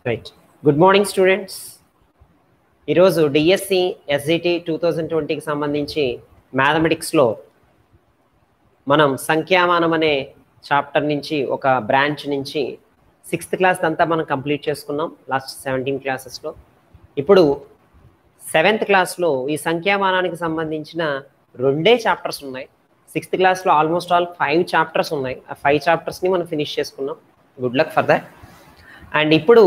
Right. Good morning students. ఈరోజు DSC SGT 2020కి సంబంధించి మ్యాథమెటిక్స్లో మనం సంఖ్యామానం అనే చాప్టర్ నుంచి ఒక బ్రాంచ్ నుంచి 6th క్లాస్ అంతా మనం కంప్లీట్ చేసుకున్నాం లాస్ట్ 17 క్లాసెస్లో. ఇప్పుడు 7th క్లాస్లో ఈ సంఖ్యామానానికి సంబంధించిన 2 చాప్టర్స్ ఉన్నాయి. 6th క్లాస్లో ఆల్మోస్ట్ ఆల్ 5 చాప్టర్స్ ఉన్నాయి. ఆ 5 చాప్టర్స్ని మనం ఫినిష్ చేసుకున్నాం. Good luck for that. And ఇప్పుడు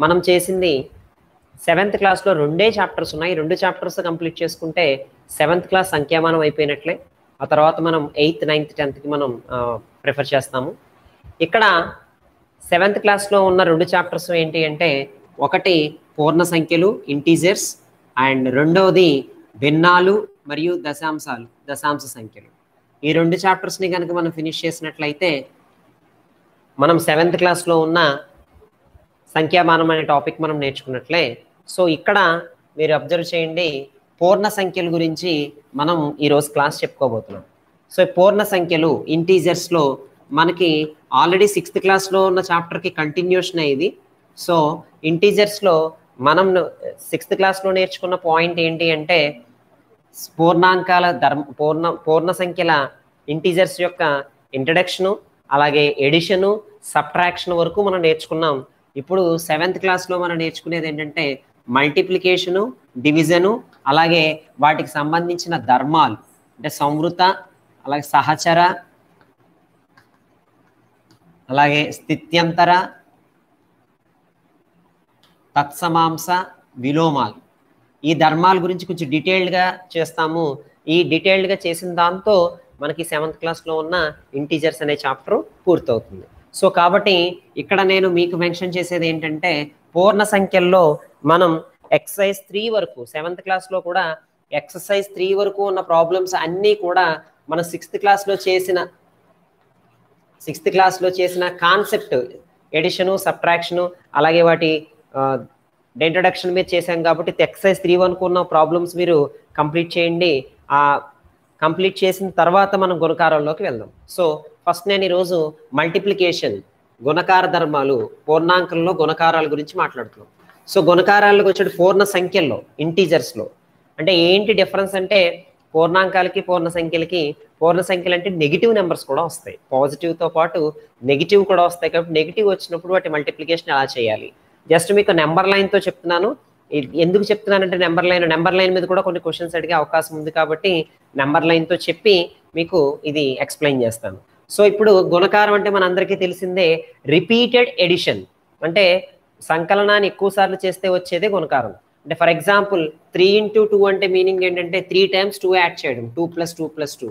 మనం చేసింది 7th క్లాస్లో 2 చాప్టర్స్ ఉన్నాయి. 2 చాప్టర్స్ కంప్లీట్ చేసుకుంటే 7th క్లాస్ సంఖ్యామానం అయిపోయినట్లే. ఆ తర్వాత మనం 8th, 9th, 10thకి మనం ప్రిఫర్ చేస్తాము. ఇక్కడ 7th క్లాస్లో ఉన్న 2 చాప్టర్స్ ఏంటి అంటే, ఒకటి పూర్ణ సంఖ్యలు ఇంటీజర్స్, అండ్ రెండవది భిన్నాలు మరియు దశాంశ సంఖ్యలు. ఈ 2 చాప్టర్స్ని కనుక మనం ఫినిష్ చేసినట్లయితే మనం 7th క్లాస్లో ఉన్న సంఖ్యామానం అనే టాపిక్ మనం నేర్చుకున్నట్లే. సో ఇక్కడ మీరు అబ్జర్వ్ చేయండి, పూర్ణ సంఖ్యల గురించి మనం ఈరోజు క్లాస్ చెప్పుకోబోతున్నాం. సో పూర్ణ సంఖ్యలు ఇంటీజర్స్లో మనకి ఆల్రెడీ 6th క్లాస్లో ఉన్న చాప్టర్కి కంటిన్యూషన్ అయ్యింది. సో ఇంటీజర్స్లో మనం 6th క్లాస్లో నేర్చుకున్న పాయింట్ ఏంటి అంటే, పూర్ణాంకాల పూర్ణ సంఖ్యల ఇంటీజర్స్ యొక్క ఇంట్రడక్షను, అలాగే ఎడిషను, సబ్ట్రాక్షన్ వరకు మనం నేర్చుకున్నాం. ఇప్పుడు 7th క్లాస్లో మనం నేర్చుకునేది ఏంటంటే మల్టిప్లికేషను, డివిజను, అలాగే వాటికి సంబంధించిన ధర్మాలు అంటే సంవృత, అలాగే సహచర, అలాగే స్థిత్యంతర, తత్సమాంస, విలోమాలు. ఈ ధర్మాల గురించి కొంచెం డీటెయిల్డ్గా చేస్తాము. ఈ డీటెయిల్డ్గా చేసిన దాంతో మనకి 7th క్లాస్లో ఉన్న ఇంటీజర్స్ అనే చాప్టర్ పూర్తవుతుంది. సో కాబట్టి ఇక్కడ నేను మీకు మెన్షన్ చేసేది ఏంటంటే, పూర్ణ సంఖ్యల్లో మనం ఎక్సర్సైజ్ 3 వరకు 7th క్లాస్లో కూడా ఎక్సర్సైజ్ 3 వరకు ఉన్న ప్రాబ్లమ్స్ అన్నీ కూడా మనం 6th క్లాస్లో చేసిన కాన్సెప్ట్ ఎడిషను, సబ్ట్రాక్షను, అలాగే వాటి ఇంట్రడక్షన్ మీరు చేశాం కాబట్టి ఎక్సర్సైజ్ 3 వరకు ఉన్న ప్రాబ్లమ్స్ మీరు కంప్లీట్ చేయండి. కంప్లీట్ చేసిన తర్వాత మనం గుణకారాల్లోకి వెళ్దాం. సో ఫస్ట్ నేను ఈరోజు మల్టిప్లికేషన్, గుణకార ధర్మాలు, పూర్ణాంకంలో గుణకారాల గురించి మాట్లాడుతున్నాం. సో గుణకారాలకు వచ్చేది పూర్ణ సంఖ్యల్లో ఇంటీజర్స్లో అంటే ఏంటి డిఫరెన్స్ అంటే, పూర్ణాంకాలకి పూర్ణ సంఖ్యలు అంటే నెగిటివ్ నెంబర్స్ కూడా వస్తాయి. పాజిటివ్తో పాటు నెగిటివ్ కూడా వస్తాయి. కాబట్టి నెగిటివ్ వచ్చినప్పుడు వాటి మల్టిప్లికేషన్ ఎలా చేయాలి జస్ట్ మీకు నెంబర్ లైన్తో చెప్తున్నాను. ఎందుకు చెప్తున్నానంటే నెంబర్ లైన్ మీద కూడా కొన్ని క్వశ్చన్స్ అడిగే అవకాశం ఉంది కాబట్టి నెంబర్ లైన్తో చెప్పి మీకు ఇది ఎక్స్ప్లెయిన్ చేస్తాను. సో ఇప్పుడు గుణకారం అంటే మనందరికీ తెలిసిందే రిపీటెడ్ ఎడిషన్, అంటే సంకలనాన్ని ఎక్కువ సార్లు చేస్తే వచ్చేదే గుణకారం. అంటే ఫర్ ఎగ్జాంపుల్ 3 into 2 అంటే మీనింగ్ ఏంటంటే 3 times 2 యాడ్ చేయడం, 2 + 2 + 2.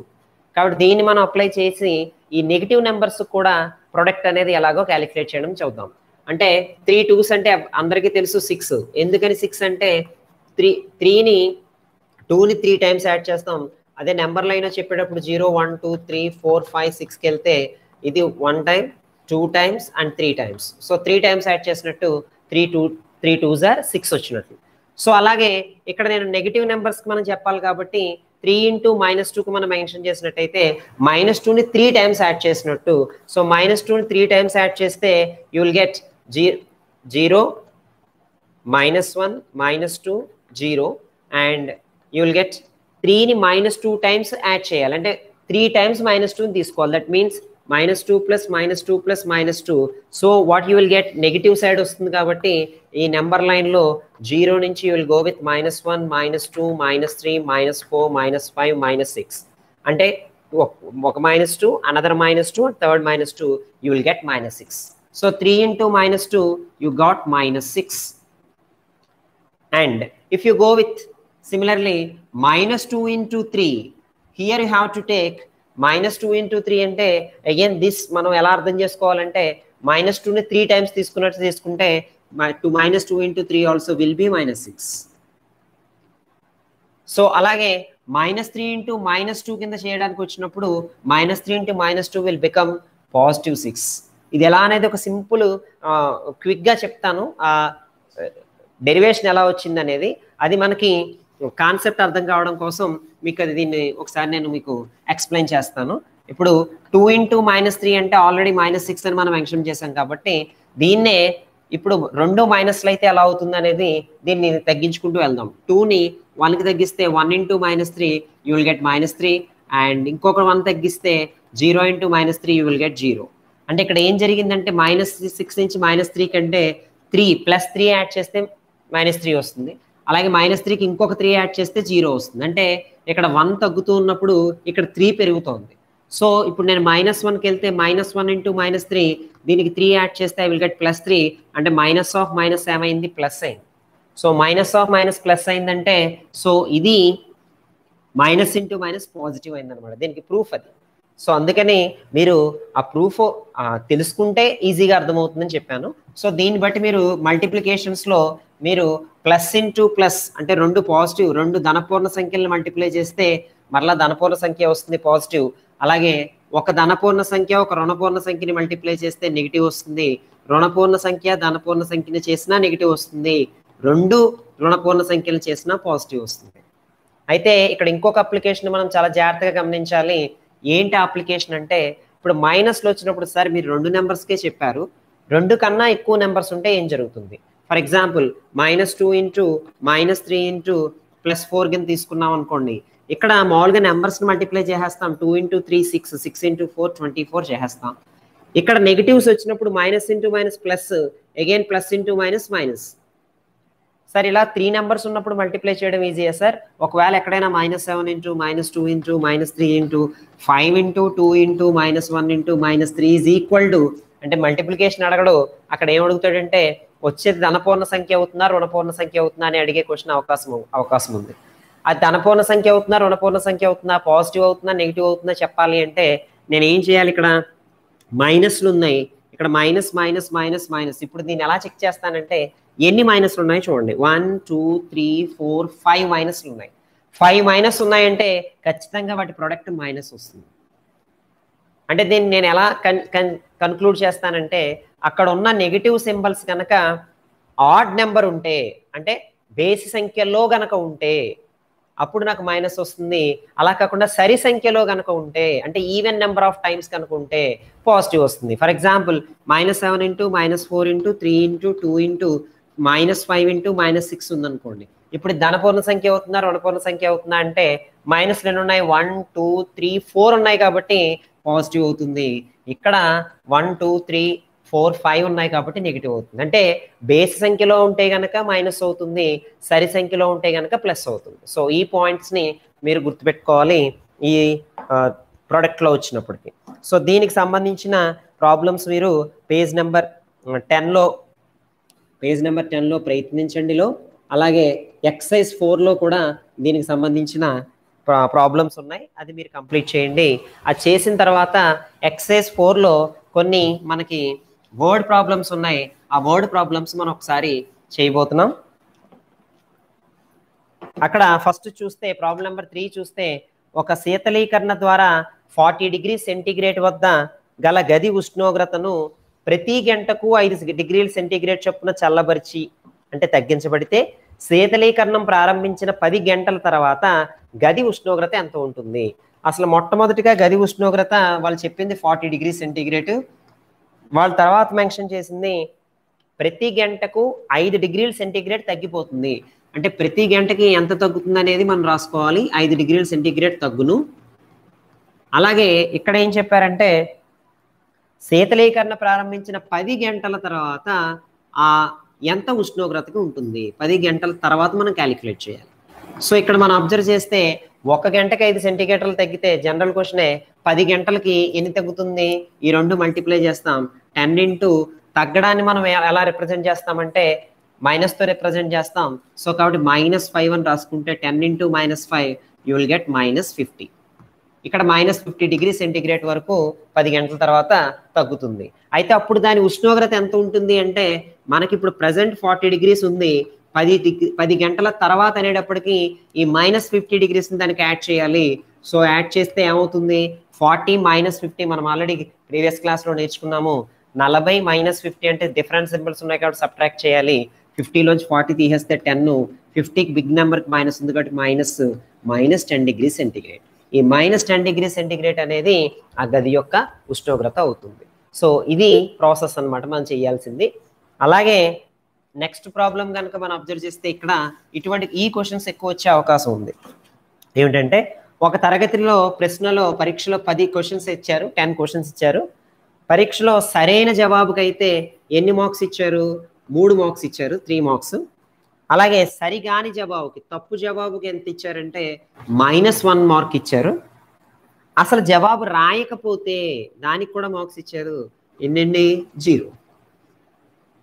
కాబట్టి దీన్ని మనం అప్లై చేసి ఈ నెగిటివ్ నెంబర్స్ కూడా ప్రొడక్ట్ అనేది ఎలాగో క్యాలిక్యులేట్ చేయడం చూద్దాం. అంటే 3 2s అంటే అందరికీ తెలుసు 6. ఎందుకని 6 అంటే 2ని 3 times యాడ్ చేస్తాం. అదే నెంబర్ లైన్ చెప్పేటప్పుడు 0 1 2 3 4 5 6కి వెళ్తే ఇది 1 time 2 times and 3 times. So 3 times add చేసినట్టు 3 2s are 6 వచ్చినట్లు. సో అలాగే ఇక్కడ నేను నెగిటివ్ నెంబర్స్కి మనం చెప్పాలి కాబట్టి 3 into -2కి మనం మెన్షన్ చేసినట్టయితే -2ని 3 times యాడ్ చేసినట్టు. సో -2ని 3 times యాడ్ చేస్తే you will get 0 -1 -2 0 and you will get 3ని -2 times యాడ్ చేయాలి. అంటే 3 times -2ని తీసుకోవాలి. That means -2 + -2 + -2. So what you will get negative side వస్తుంది కాబట్టి ఈ నెంబర్ లైన్లో 0 నుంచి యూ విల్ గో విత్ -1 -2 -3 -4 -5 -6. అంటే ఒక -2 another -2 third -2 you will get -6. So 3 into -2 you got -6. And if you go with similarly -2 into 3, here you have to take -2 into 3 అంటే again this మనం ఎలా అర్థం చేసుకోవాలంటే -2ని 3 times తీసుకుంటే -2 into 3 also will be -6. So అలాగే -3 into -2 కింద చేయడానికి వచ్చినప్పుడు -3 into -2 will become +6. ఇది ఎలా అనేది ఒక సింపుల్ క్విక్గా చెప్తాను. డెరివేషన్ ఎలా వచ్చింది అనేది అది మనకి కాన్సెప్ట్ అర్థం కావడం కోసం మీకు అది దీన్ని ఒకసారి నేను మీకు ఎక్స్ప్లెయిన్ చేస్తాను. ఇప్పుడు 2 into -3 అంటే ఆల్రెడీ -6 అని మనం మెన్షన్ చేసాం కాబట్టి దీన్నే ఇప్పుడు 2 మైనస్లు అయితే ఎలా అవుతుంది అనేది దీన్ని తగ్గించుకుంటూ వెళ్దాం. 2ని 1కి తగ్గిస్తే 1 into -3 you will get -3 and ఇంకొక 1 తగ్గిస్తే 0 ఇంటూ -3 యూ విల్ గెట్ 0. అంటే ఇక్కడ ఏం జరిగిందంటే -6 నుంచి -3 కంటే 3 ప్లస్ 3 యాడ్ చేస్తే -3 వస్తుంది. అలాగే -3కి ఇంకొక 3 యాడ్ చేస్తే 0 వస్తుంది. అంటే ఇక్కడ 1 తగ్గుతూ ఉన్నప్పుడు ఇక్కడ 3 పెరుగుతోంది. సో ఇప్పుడు నేను -1కి వెళ్తే -1 ఇంటూ -3 దీనికి 3 యాడ్ చేస్తే ఐ విల్ గెట్ +3 అంటే మైనస్ ఆఫ్ మైనస్ ఏమైంది ప్లస్ అయింది. So minus of minus plus అయిందంటే సో ఇది మైనస్ ఇంటూ మైనస్ పాజిటివ్ అయిందనమాట. దీనికి ప్రూఫ్ అది. సో అందుకని మీరు ఆ ప్రూఫ్ తెలుసుకుంటే ఈజీగా అర్థమవుతుందని చెప్పాను. సో దీన్ని బట్టి మీరు మల్టిప్లికేషన్స్లో మీరు ప్లస్ ఇంటూ ప్లస్ అంటే 2 పాజిటివ్ 2 ధనపూర్ణ సంఖ్యలను మల్టిప్లై చేస్తే మరలా ధనపూర్ణ సంఖ్య వస్తుంది పాజిటివ్. అలాగే ఒక ధనపూర్ణ సంఖ్య ఒక రుణపూర్ణ సంఖ్యని మల్టిప్లై చేస్తే నెగిటివ్ వస్తుంది. రుణపూర్ణ సంఖ్య ధనపూర్ణ సంఖ్యని చేసినా నెగిటివ్ వస్తుంది. 2 రుణపూర్ణ సంఖ్యలు చేసినా పాజిటివ్ వస్తుంది. అయితే ఇక్కడ ఇంకొక అప్లికేషన్ మనం చాలా జాగ్రత్తగా గమనించాలి. ఏంటి అప్లికేషన్ అంటే ఇప్పుడు మైనస్లో వచ్చినప్పుడు సార్ మీరు 2 నెంబర్స్కే చెప్పారు, 2 కన్నా ఎక్కువ నెంబర్స్ ఉంటే ఏం జరుగుతుంది? ఫర్ ఎగ్జాంపుల్ -2 ఇంటూ -3 ఇంటూ +4 కింద తీసుకున్నాం అనుకోండి. ఇక్కడ మామూలుగా నెంబర్స్ని మల్టిప్లై చేసేస్తాం. 2 ఇంటూ 3 6, 6 ఇంటూ 4 24 చేసేస్తాం. ఇక్కడ నెగిటివ్స్ వచ్చినప్పుడు minus into minus plus, again plus into minus minus. Sir ఇలా 3 నెంబర్స్ ఉన్నప్పుడు మల్టిప్లై చేయడం ఈజీయా సార్? ఒకవేళ ఎక్కడైనా -7 into -2 into -3 into 5 into 2 into -1 into -3 is equal to అంటే మల్టిప్లికేషన్ అడగడు. అక్కడ ఏం అడుగుతాడంటే వచ్చేది ధనపూర్ణ సంఖ్య అవుతుందా రుణపూర్ణ సంఖ్య అవుతుందా అని అడిగే క్వశ్చన్ అవకాశం ఉంది. అది ధనపూర్ణ సంఖ్య అవుతుందా రుణపూర్ణ సంఖ్య అవుతుందా పాజిటివ్ అవుతుందా నెగిటివ్ అవుతుందా చెప్పాలి అంటే నేను ఏం చేయాలి? ఇక్కడ మైనస్లు ఉన్నాయి, ఇక్కడ మైనస్ మైనస్ మైనస్ మైనస్. ఇప్పుడు దీన్ని ఎలా చెక్ చేస్తానంటే ఎన్ని మైనస్లు ఉన్నాయి చూడండి. 1 2 3 4 5 మైనస్లు ఉన్నాయి. 5 మైనస్ ఉన్నాయంటే ఖచ్చితంగా వాటి ప్రొడక్ట్ మైనస్ వస్తుంది. అంటే దీన్ని నేను ఎలా కన్క్లూడ్ చేస్తానంటే అక్కడ ఉన్న నెగిటివ్ సింబల్స్ కనుక ఆడ్ నెంబర్ ఉంటే అంటే బేసి సంఖ్యలో గనక ఉంటే అప్పుడు నాకు మైనస్ వస్తుంది. అలా కాకుండా సరి సంఖ్యలో కనుక ఉంటే అంటే ఈవెన్ నెంబర్ ఆఫ్ టైమ్స్ కనుక ఉంటే పాజిటివ్ వస్తుంది. For example -7 into -4 into 3 into 2 into -5 into -6 ఉందనుకోండి. ఇప్పుడు ధనపూర్ణ సంఖ్య అవుతుందా రుణపూర్ణ సంఖ్య అవుతుందా అంటే మైనస్ ఎన్ని ఉన్నాయి? 1 2 3 4 ఉన్నాయి కాబట్టి పాజిటివ్ అవుతుంది. ఇక్కడ 1 2 3 4 5 ఉన్నాయి కాబట్టి నెగిటివ్ అవుతుంది. అంటే బేస్ సంఖ్యలో ఉంటే కనుక మైనస్ అవుతుంది, సరి సంఖ్యలో ఉంటే కనుక ప్లస్ అవుతుంది. సో ఈ పాయింట్స్ని మీరు గుర్తుపెట్టుకోవాలి ఈ ప్రోడక్ట్లో వచ్చినప్పటికీ. సో దీనికి సంబంధించిన ప్రాబ్లమ్స్ మీరు పేజ్ నెంబర్ 10లో ప్రయత్నించండిలో, అలాగే ఎక్సర్సైజ్ 4లో కూడా దీనికి సంబంధించిన ప్రాబ్లమ్స్ ఉన్నాయి, అది మీరు కంప్లీట్ చేయండి. అది చేసిన తర్వాత ఎక్సర్సైజ్ 4లో కొన్ని మనకి వర్డ్ ప్రాబ్లమ్స్ ఉన్నాయి. ఆ వర్డ్ ప్రాబ్లమ్స్ మనం ఒకసారి చేయబోతున్నాం. అక్కడ ఫస్ట్ చూస్తే ప్రాబ్లం నెంబర్ 3 చూస్తే ఒక శీతలీకరణ ద్వారా 40 డిగ్రీ సెంటీగ్రేడ్ వద్ద గల గది ఉష్ణోగ్రతను ప్రతి గంటకు 5 డిగ్రీల సెంటీగ్రేడ్ చొప్పున చల్లబరిచి అంటే తగ్గించబడితే శీతలీకరణం ప్రారంభించిన 10 గంటల తర్వాత గది ఉష్ణోగ్రత ఎంత ఉంటుంది? అసలు మొట్టమొదటిగా గది ఉష్ణోగ్రత వాళ్ళు చెప్పింది 40 డిగ్రీ సెంటీగ్రేడ్. వాళ్ళ తర్వాత మెన్షన్ చేసింది ప్రతి గంటకు 5 డిగ్రీల సెంటీగ్రేడ్ తగ్గిపోతుంది. అంటే ప్రతి గంటకి ఎంత తగ్గుతుంది అనేది మనం రాసుకోవాలి. 5 డిగ్రీల సెంటీగ్రేడ్ తగ్గును. అలాగే ఇక్కడ ఏం చెప్పారంటే శీతలీకరణ ప్రారంభించిన 10 గంటల తర్వాత ఎంత ఉష్ణోగ్రతకి ఉంటుంది? 10 గంటల తర్వాత మనం క్యాలిక్యులేట్ చేయాలి. సో ఇక్కడ మనం అబ్జర్వ్ చేస్తే 1 గంటకి 5 సెంటీగ్రేడ్లు తగ్గితే జనరల్ క్వశ్చనే 10 గంటలకి ఎన్ని తగ్గుతుంది? ఈ 2 మల్టిప్లై చేస్తాం. 10 ఇంటూ తగ్గడాన్ని మనం ఎలా రిప్రజెంట్ చేస్తామంటే మైనస్తో రిప్రజెంట్ చేస్తాం. సో కాబట్టి -5 అని రాసుకుంటే 10 ఇంటూ -5 యూ విల్ గెట్ -50. ఇక్కడ -50 డిగ్రీ సెంటీగ్రేడ్ వరకు 10 గంటల తర్వాత తగ్గుతుంది. అయితే అప్పుడు దాని ఉష్ణోగ్రత ఎంత ఉంటుంది అంటే మనకి ఇప్పుడు ప్రజెంట్ 40 డిగ్రీస్ ఉంది. 10 గంటల తర్వాత అనేటప్పటికి ఈ -50 డిగ్రీస్ని దానికి యాడ్ చేయాలి. సో యాడ్ చేస్తే ఏమవుతుంది? 40 -50 మనం ఆల్రెడీ ప్రీవియస్ క్లాస్లో నేర్చుకున్నాము. 40 -50 అంటే డిఫరెంట్ సింబల్స్ ఉన్నాయి కాబట్టి సబ్ట్రాక్ట్ చేయాలి. 50లోంచి 40 తీసేస్తే 10, 50కి బిగ్ నెంబర్కి మైనస్ ఉంది కాబట్టి -10 డిగ్రీ సెంటీగ్రేడ్. ఈ -10 డిగ్రీ సెంటీగ్రేడ్ అనేది ఆ గది యొక్క ఉష్ణోగ్రత అవుతుంది. సో ఇది ప్రాసెస్ అన్నమాట మనం చేయాల్సింది. అలాగే నెక్స్ట్ ప్రాబ్లం కనుక మనం అబ్జర్వ్ చేస్తే ఇక్కడ ఇటువంటి ఈ క్వశ్చన్స్ ఎక్కువ వచ్చే అవకాశం ఉంది. ఏమిటంటే ఒక తరగతిలో ప్రశ్నలో పరీక్షలో 10 క్వశ్చన్స్ ఇచ్చారు, 10 క్వశ్చన్స్ ఇచ్చారు. పరీక్షలో సరైన జవాబుకైతే ఎన్ని మార్క్స్ ఇచ్చారు? 3 మార్క్స్ ఇచ్చారు, 3 మార్క్స్. అలాగే సరిగాని జవాబుకి, తప్పు జవాబుకి ఎంత ఇచ్చారంటే -1 మార్క్ ఇచ్చారు. అసలు జవాబు రాయకపోతే దానికి కూడా మార్క్స్ ఇచ్చారు. ఎన్నండి? 0.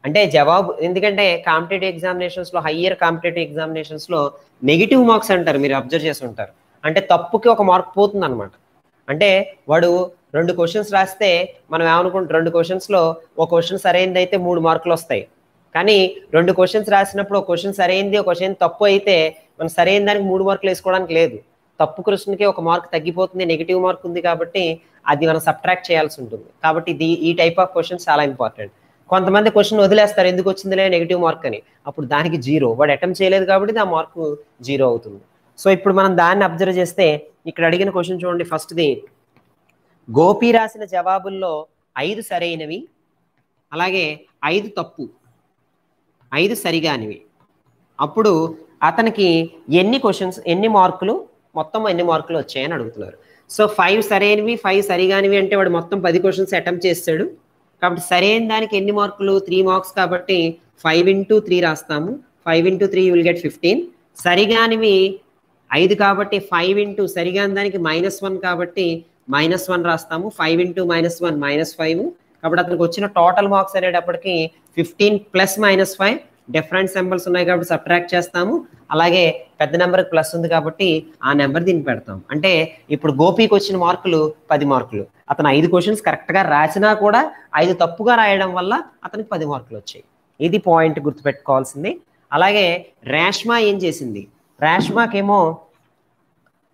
అంటే జవాబు, ఎందుకంటే కాంపిటేటివ్ ఎగ్జామినేషన్స్లో, హయ్యర్ కాంపిటేటివ్ ఎగ్జామినేషన్స్లో నెగిటివ్ మార్క్స్ అంటారు, మీరు అబ్జర్వ్ చేసి ఉంటారు. అంటే తప్పుకి 1 మార్క్ పోతుంది అనమాట. అంటే వాడు 2 క్వశ్చన్స్ రాస్తే మనం ఏమనుకుంటాం, 2 క్వశ్చన్స్లో ఒక క్వశ్చన్ సరైనది అయితే 3 మార్కులు వస్తాయి. కానీ 2 క్వశ్చన్స్ రాసినప్పుడు ఒక క్వశ్చన్ సరైనది, ఒక క్వశ్చన్ తప్పు అయితే మనం సరైన దానికి 3 మార్కులు వేసుకోవడానికి లేదు. తప్పు క్వశ్చన్కి 1 మార్క్ తగ్గిపోతుంది, నెగిటివ్ మార్క్ ఉంది కాబట్టి అది మనం సబ్ట్రాక్ట్ చేయాల్సి ఉంటుంది. కాబట్టి ఈ టైప్ ఆఫ్ క్వశ్చన్స్ చాలా ఇంపార్టెంట్. కొంతమంది క్వశ్చన్ వదిలేస్తారు, ఎందుకు వచ్చిందిలే నెగిటివ్ మార్క్ అని, అప్పుడు దానికి 0. వాడు అటెంప్ట్ చేయలేదు కాబట్టి ఆ మార్కు 0 అవుతుంది. సో ఇప్పుడు మనం దాన్ని అబ్జర్వ్ చేస్తే ఇక్కడ అడిగిన క్వశ్చన్ చూడండి. ఫస్ట్ది, గోపి రాసిన జవాబుల్లో 5 సరైనవి, అలాగే 5 తప్పు, 5 సరిగానివి. అప్పుడు అతనికి ఎన్ని మార్కులు, మొత్తం ఎన్ని మార్కులు వచ్చాయని అడుగుతున్నారు. సో 5 సరైనవి, 5 సరిగానివి అంటే వాడు మొత్తం 10 క్వశ్చన్స్ అటెంప్ట్ చేస్తాడు. కాబట్టి సరైన దానికి ఎన్ని మార్కులు? 3 మార్క్స్ కాబట్టి 5 into 3 రాస్తాము. 5 into 3 you will get 15. సరిగానివి 5 కాబట్టి 5 into సరిగాని దానికి -1 కాబట్టి -1 రాస్తాము. 5 into -1 -5. కాబట్టి అతనికి వచ్చిన టోటల్ మార్క్స్ అనేటప్పటికి 15 + -5. డిఫరెంట్ సింబల్స్ ఉన్నాయి కాబట్టి సబ్ట్రాక్ట్ చేస్తాము. అలాగే పెద్ద నెంబర్కి ప్లస్ ఉంది కాబట్టి ఆ నెంబర్ దీన్ని పెడతాం. అంటే ఇప్పుడు గోపికి వచ్చిన మార్కులు 10 మార్కులు. అతను 5 క్వశ్చన్స్ కరెక్ట్గా రాసినా కూడా 5 తప్పుగా రాయడం వల్ల అతనికి 10 మార్కులు వచ్చాయి. ఇది పాయింట్ గుర్తుపెట్టుకోవాల్సింది. అలాగే రేష్మా ఏం చేసింది? రేష్మాకేమో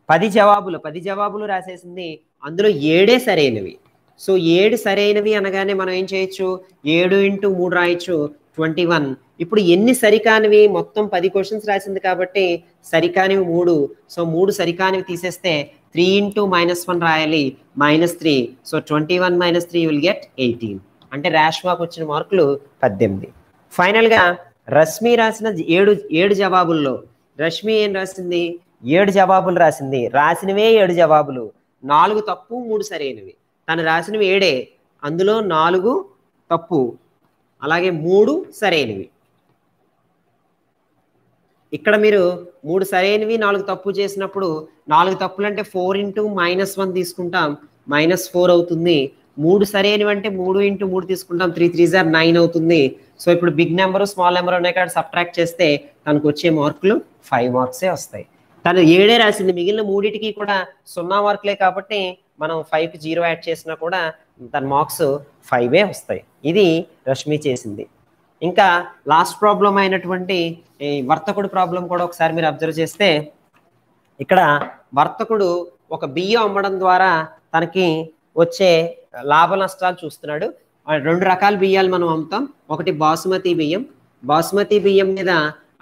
10 జవాబులు రాసేసింది. అందులో 7 సరైనవి. సో 7 సరైనవి అనగానే మనం ఏం చేయొచ్చు? 7 into 3 రాయొచ్చు, 21. ఇప్పుడు ఎన్ని సరికానివి? మొత్తం 10 క్వశ్చన్స్ రాసింది కాబట్టి సరికానివి 3. సో 3 సరికానివి తీసేస్తే 3 into -1 రాయాలి, -3. So 21 - 3 will get 18. అంటే రేష్మాకు వచ్చిన మార్కులు 18. ఫైనల్గా రష్మి రాసిన 7 జవాబుల్లో రష్మి ఏం రాసింది? 7 జవాబులు రాసింది. రాసినవే 7 జవాబులు, 4 తప్పు, 3 సరైనవి. తను రాసినవి 7, అందులో 4 తప్పు, అలాగే 3 సరైనవి. ఇక్కడ మీరు 3 సరైనవి 4 తప్పు చేసినప్పుడు 4 తప్పులు అంటే 4 into -1 తీసుకుంటాం, -4 అవుతుంది. 3 సరైనవి అంటే 3 into 3 తీసుకుంటాం, 3 3s are 9 అవుతుంది. సో ఇప్పుడు బిగ్ నెంబర్ స్మాల్ నెంబర్ ఉన్నాయి కాబట్టి సబ్ట్రాక్ట్ చేస్తే తనకు వచ్చే మార్కులు 5 మార్క్సే వస్తాయి. తను 7 రాసింది, మిగిలిన 3టికి కూడా 0 మార్కులే కాబట్టి మనం 5కి 0 యాడ్ చేసినా కూడా తన మార్క్స్ 5 వస్తాయి. ఇది రష్మి చేసింది. ఇంకా లాస్ట్ ప్రాబ్లం అయినటువంటి వర్తకుడు ప్రాబ్లం కూడా ఒకసారి మీరు అబ్జర్వ్ చేస్తే ఇక్కడ వర్తకుడు ఒక బియ్యం అమ్మడం ద్వారా తనకి వచ్చే లాభ నష్టాలు చూస్తున్నాడు. 2 రకాల బియ్యాలు మనం అమ్ముతాం. ఒకటి బాసుమతి బియ్యం. బాసుమతి బియ్యం మీద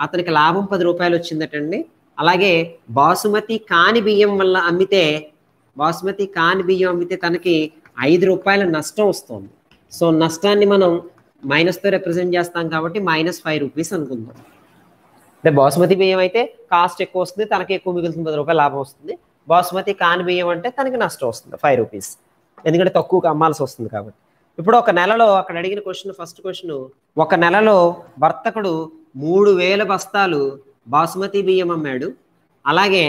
అతనికి లాభం 10 రూపాయలు వచ్చిందటండి. అలాగే బాసుమతి కాని బియ్యం అమ్మితే తనకి 5 రూపాయల నష్టం వస్తుంది. సో నష్టాన్ని మనం మైనస్తో రిప్రజెంట్ చేస్తాం కాబట్టి -5 రూపీస్ అనుకుందాం. అంటే బాసుమతి బియ్యం అయితే కాస్ట్ ఎక్కువ వస్తుంది, తనకి ఎక్కువ మిగులుతుంది, 10 రూపాయలు లాభం వస్తుంది. బాసుమతి కాని బియ్యం అంటే తనకి నష్టం వస్తుంది 5 రూపీస్, ఎందుకంటే తక్కువగా అమ్మాల్సి వస్తుంది కాబట్టి. ఇప్పుడు ఒక నెలలో అక్కడ అడిగిన క్వశ్చన్, ఫస్ట్ క్వశ్చన్, ఒక నెలలో వర్తకుడు 3000 బస్తాలు బాసుమతి బియ్యం అమ్మాడు. అలాగే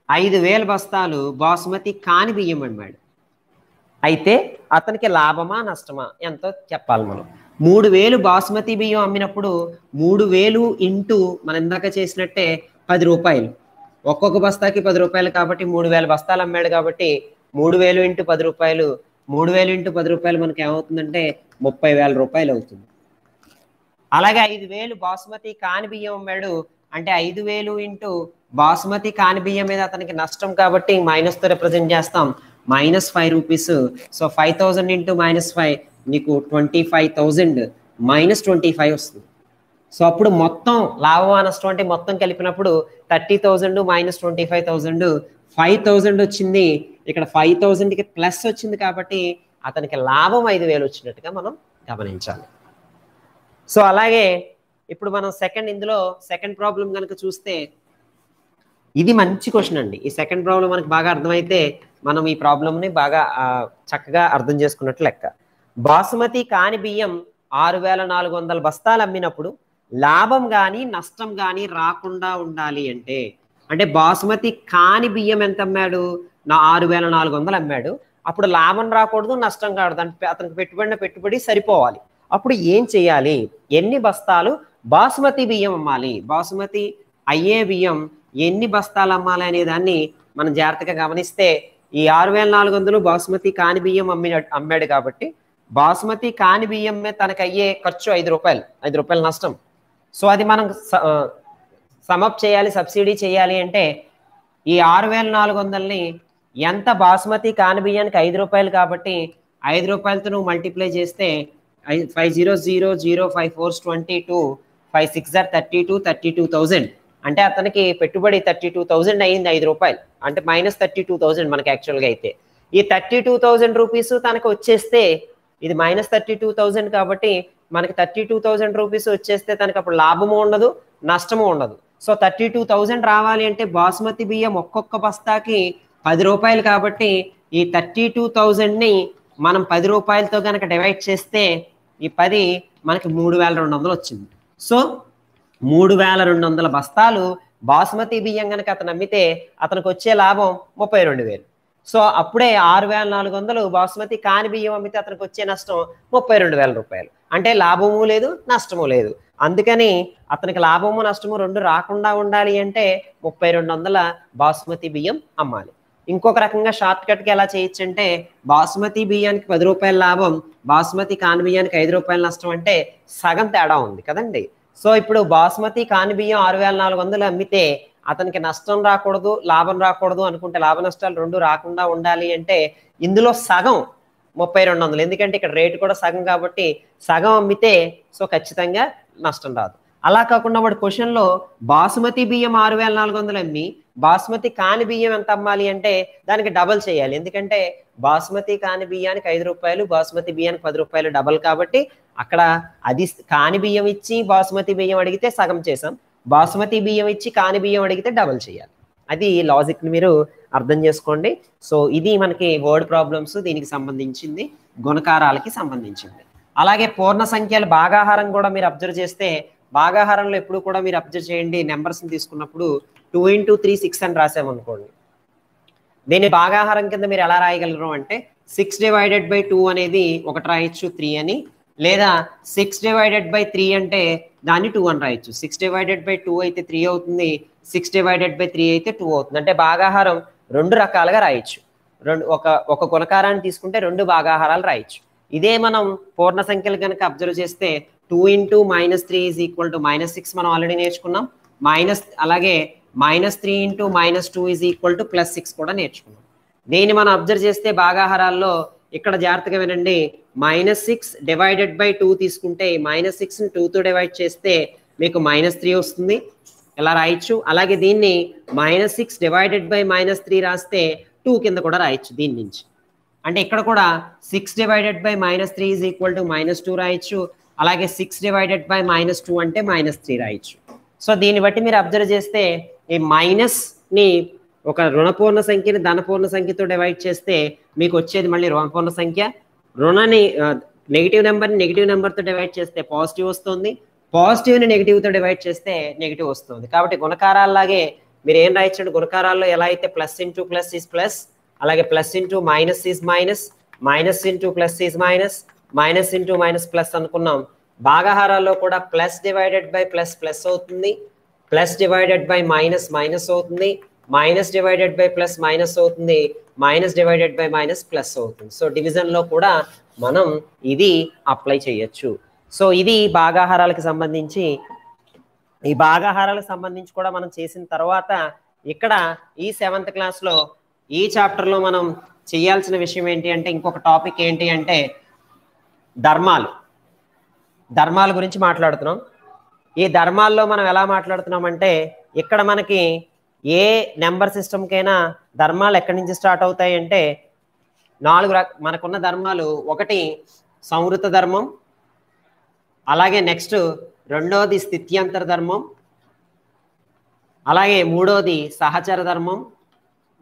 5000 బస్తాలు బాసుమతి కాని బియ్యం అమ్మాడు. అయితే అతనికి లాభమా నష్టమా ఎంతో చెప్పాలి మనం. 3000 బాసుమతి బియ్యం అమ్మినప్పుడు 3000 ఇంటూ మనం ఇందాక చేసినట్టే 10 రూపాయలు, ఒక్కొక్క బస్తాకి 10 రూపాయలు కాబట్టి 3000 బస్తాలు అమ్మాడు కాబట్టి 3000 ఇంటూ 10 రూపాయలు, 3000 ఇంటూ 10 రూపాయలు మనకి ఏమవుతుందంటే 30,000 రూపాయలు అవుతుంది. అలాగే 5000 బాసుమతి కాని బియ్యం అమ్మాడు అంటే 5000 ఇంటూ బాసుమతి కాని బియ్యం మీద అతనికి నష్టం కాబట్టి మైనస్తో రిప్రజెంట్ చేస్తాం, -5 రూపీస్. సో 5000 ఇంటూ -5 నీకు 25,000 -25 వస్తుంది. సో అప్పుడు మొత్తం లాభమా నష్టం అంటే మొత్తం కలిపినప్పుడు 30,000 -25,000 5,000 వచ్చింది. ఇక్కడ 5,000కి ప్లస్ వచ్చింది కాబట్టి అతనికి లాభం 5,000 వచ్చినట్టుగా మనం గమనించాలి. సో అలాగే ఇప్పుడు మనం ఇందులో సెకండ్ ప్రాబ్లం కనుక చూస్తే ఇది మంచి క్వశ్చన్ అండి. ఈ సెకండ్ ప్రాబ్లం మనకు బాగా అర్థమైతే మనం ఈ ప్రాబ్లంని బాగా చక్కగా అర్థం చేసుకున్నట్లు లెక్క. బాసుమతి కాని బియ్యం 6,400 బస్తాలు అమ్మినప్పుడు లాభం కానీ నష్టం కానీ రాకుండా ఉండాలి అంటే బాసుమతి కాని బియ్యం ఎంత అమ్మాడు? 6,400 అమ్మాడు. అప్పుడు లాభం రాకూడదు, నష్టం కాకూడదు. అంటే అతనికి పెట్టుబడి సరిపోవాలి. అప్పుడు ఏం చేయాలి? ఎన్ని బస్తాలు బాసుమతి బియ్యం అమ్మాలి? బాసుమతి అయ్యే బియ్యం ఎన్ని బస్తాలు అమ్మాలి అనే దాన్ని మనం జాగ్రత్తగా గమనిస్తే ఈ 6,400 బాసుమతి కాని బియ్యం అమ్మాడు కాబట్టి బాసుమతి కాని బియ్యం మీద తనకు అయ్యే ఖర్చు 5 రూపాయలు నష్టం. సో అది మనం సమప్ చేయాలి, సబ్సిడీ చేయాలి అంటే ఈ 6,400ని ఎంత బాసుమతి కాని బియ్యానికి 5 రూపాయలు కాబట్టి 5 రూపాయలతో నువ్వు మల్టిప్లై చేస్తే 5 0 0 0 5 4 22 5 6 32,000 అంటే అతనికి పెట్టుబడి 32,000 అయింది. 5 రూపాయలు అంటే -32,000 మనకి యాక్చువల్గా అయితే. ఈ 32,000 రూపీస్ తనకు వచ్చేస్తే ఇది -32,000 కాబట్టి మనకి 32,000 రూపీస్ వచ్చేస్తే తనకు అప్పుడు లాభము ఉండదు, నష్టము ఉండదు. సో 32,000 రావాలి అంటే బాసుమతి బియ్యం ఒక్కొక్క బస్తాకి 10 రూపాయలు కాబట్టి ఈ 32,000ని మనం 10 రూపాయలతో కనుక డివైడ్ చేస్తే ఈ 10 మనకి 3,200 వచ్చింది. సో 3,200 బస్తాలు బాసుమతి బియ్యం కనుక అతను అమ్మితే అతనికి వచ్చే లాభం 32,000. సో అప్పుడే 6,400 బాసుమతి కాని బియ్యం అమ్మితే అతనికి వచ్చే నష్టం 32,000 రూపాయలు. అంటే లాభము లేదు, నష్టము లేదు. అందుకని అతనికి లాభము నష్టము రెండు రాకుండా ఉండాలి అంటే 3,200 బాసుమతి బియ్యం అమ్మాలి. ఇంకొక రకంగా షార్ట్ కట్కి ఎలా చేయొచ్చు అంటే బాసుమతి బియ్యానికి 10 రూపాయల లాభం, బాసుమతి కాని బియ్యానికి 5 రూపాయల నష్టం అంటే సగం తేడా ఉంది కదండి. సో ఇప్పుడు బాసుమతి కాని బియ్యం 6,400 అమ్మితే అతనికి నష్టం రాకూడదు, లాభం రాకూడదు అనుకుంటే లాభ నష్టాలు రెండు రాకుండా ఉండాలి అంటే ఇందులో సగం 3,200, ఎందుకంటే ఇక్కడ రేటు కూడా సగం కాబట్టి సగం అమ్మితే సో ఖచ్చితంగా నష్టం రాదు. అలా కాకుండా వాడు క్వశ్చన్లో బాసుమతి బియ్యం 6,400 అమ్మి బాసుమతి కాని బియ్యం ఎంత అమ్మాలి అంటే దానికి డబల్ చేయాలి. ఎందుకంటే బాసుమతి కాని బియ్యానికి 5 రూపాయలు, బాసుమతి బియ్యానికి 10 రూపాయలు డబల్ కాబట్టి అక్కడ అది కాని బియ్యం ఇచ్చి బాసుమతి బియ్యం అడిగితే సగం చేసాం, బాసుమతి బియ్యం ఇచ్చి కాని బియ్యం అడిగితే డబల్ చేయాలి. అది లాజిక్ని మీరు అర్థం చేసుకోండి. సో ఇది మనకి వర్డ్ ప్రాబ్లమ్స్, దీనికి సంబంధించింది, గుణకారాలకి సంబంధించింది. అలాగే పూర్ణ సంఖ్యల భాగాహారం కూడా మీరు అబ్జర్వ్ చేస్తే భాగాహారంలో ఎప్పుడు కూడా మీరు అబ్జర్వ్ చేయండి, నెంబర్స్ని తీసుకున్నప్పుడు 2 × 3 6 అని రాసామనుకోండి. దీన్ని భాగాహారం కింద మీరు ఎలా రాయగలరు అంటే 6/2 అనేది ఒకటి రాయొచ్చు 3 అని, లేదా 6/3 అంటే దాన్ని 2 అని రాయొచ్చు. 6/2 అయితే 3 అవుతుంది, 6/3 అయితే 2 అవుతుంది. అంటే భాగాహారం రెండు రకాలుగా రాయొచ్చు. ఒక గుణకారాన్ని తీసుకుంటే రెండు భాగాహారాలు రాయొచ్చు. ఇదే మనం పూర్ణ సంఖ్యలు కనుక అబ్జర్వ్ చేస్తే 2 × -3 = -6 మనం ఆల్రెడీ నేర్చుకున్నాం. అలాగే -3 × -2 = +6 కూడా నేర్చుకున్నాం. దీన్ని మనం అబ్జర్వ్ చేస్తే భాగాహారాల్లో ఇక్కడ జాగ్రత్తగా వినండి, -6/2 తీసుకుంటే -6ని 2తో డివైడ్ చేస్తే మీకు -3 వస్తుంది, ఇలా రాయొచ్చు. అలాగే దీన్ని -6/-3 రాస్తే 2 కింద కూడా రాయొచ్చు దీని నుంచి. అంటే ఇక్కడ కూడా 6/-3 = -2 రాయొచ్చు, అలాగే 6/-2 అంటే -3 రాయొచ్చు. సో దీన్ని బట్టి మీరు అబ్జర్వ్ చేస్తే ఈ మైనస్ని ఒక రుణపూర్ణ సంఖ్యని ధనపూర్ణ సంఖ్యతో డివైడ్ చేస్తే మీకు వచ్చేది మళ్ళీ రుణపూర్ణ సంఖ్య. రుణని నెగిటివ్ నెంబర్ని నెగిటివ్ నెంబర్తో డివైడ్ చేస్తే పాజిటివ్ వస్తుంది, పాజిటివ్ని నెగిటివ్తో డివైడ్ చేస్తే నెగిటివ్ వస్తుంది. కాబట్టి గుణకారాల్లాగే మీరు ఏం రాయొచ్చు, గుణకారాల్లో ఎలా అయితే ++++, అలాగే +× -=-, -++, -++ అనుకున్నాం. భాగాహారాల్లో కూడా +/++ అవుతుంది, +/- అవుతుంది, -/+ అవుతుంది, -/- అవుతుంది. సో డివిజన్లో కూడా మనం ఇది అప్లై చేయొచ్చు. సో ఇది భాగాహారాలకు సంబంధించి. ఈ భాగాహారాలకు సంబంధించి కూడా మనం చేసిన తర్వాత ఇక్కడ ఈ 7th క్లాస్లో ఈ చాప్టర్లో మనం చేయాల్సిన విషయం ఏంటి అంటే ఇంకొక టాపిక్ ఏంటి అంటే ధర్మాల గురించి మాట్లాడుతున్నాం. ఈ ధర్మాల్లో మనం ఎలా మాట్లాడుతున్నాం అంటే ఇక్కడ మనకి ఏ నెంబర్ సిస్టమ్కైనా ధర్మాలు ఎక్కడి నుంచి స్టార్ట్ అవుతాయి అంటే 4 మనకున్న ధర్మాలు. ఒకటి సంవృత ధర్మం, అలాగే నెక్స్ట్ రెండోది స్థిత్యంతర ధర్మం, అలాగే మూడోది సహచర ధర్మం,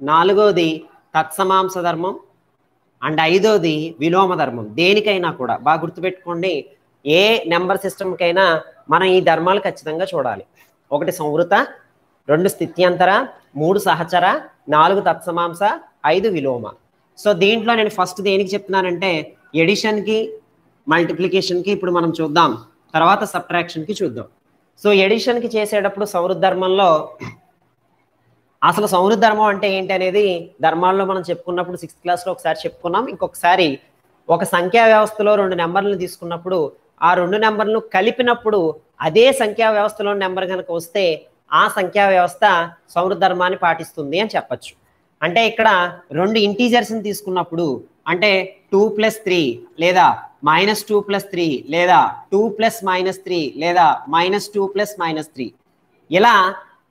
నాలుగోది తత్సమాంస ధర్మం, అండ్ ఐదోది విలోమ ధర్మం. దేనికైనా కూడా బాగా గుర్తుపెట్టుకోండి, ఏ నెంబర్ సిస్టమ్కైనా మనం ఈ ధర్మాలు ఖచ్చితంగా చూడాలి. ఒకటి సంవృత, రెండు స్థిత్యంతర, మూడు సహచర, నాలుగు తత్సమాంస, ఐదు విలోమ. సో దీంట్లో నేను ఫస్ట్ దేనికి చెప్తున్నానంటే ఎడిషన్కి మల్టిప్లికేషన్కి ఇప్పుడు మనం చూద్దాం, తర్వాత సబ్ట్రాక్షన్కి చూద్దాం. సో ఎడిషన్కి చేసేటప్పుడు సంవృత ధర్మంలో అసలు సంవృత ధర్మం అంటే ఏంటి అనేది ధర్మాల్లో మనం చెప్పుకున్నప్పుడు 6th క్లాస్లో ఒకసారి చెప్పుకున్నాం. ఇంకొకసారి ఒక సంఖ్యా వ్యవస్థలో రెండు నెంబర్లను తీసుకున్నప్పుడు ఆ రెండు నెంబర్లను కలిపినప్పుడు అదే సంఖ్యా వ్యవస్థలో నెంబర్ కనుక వస్తే ఆ సంఖ్యా వ్యవస్థ సంవృత ధర్మాన్ని పాటిస్తుంది అని చెప్పచ్చు. అంటే ఇక్కడ రెండు ఇంటీజర్స్ని తీసుకున్నప్పుడు అంటే 2 + 3 లేదా -2 + 3 లేదా 2 + -3 లేదా -2 + -3 ఇలా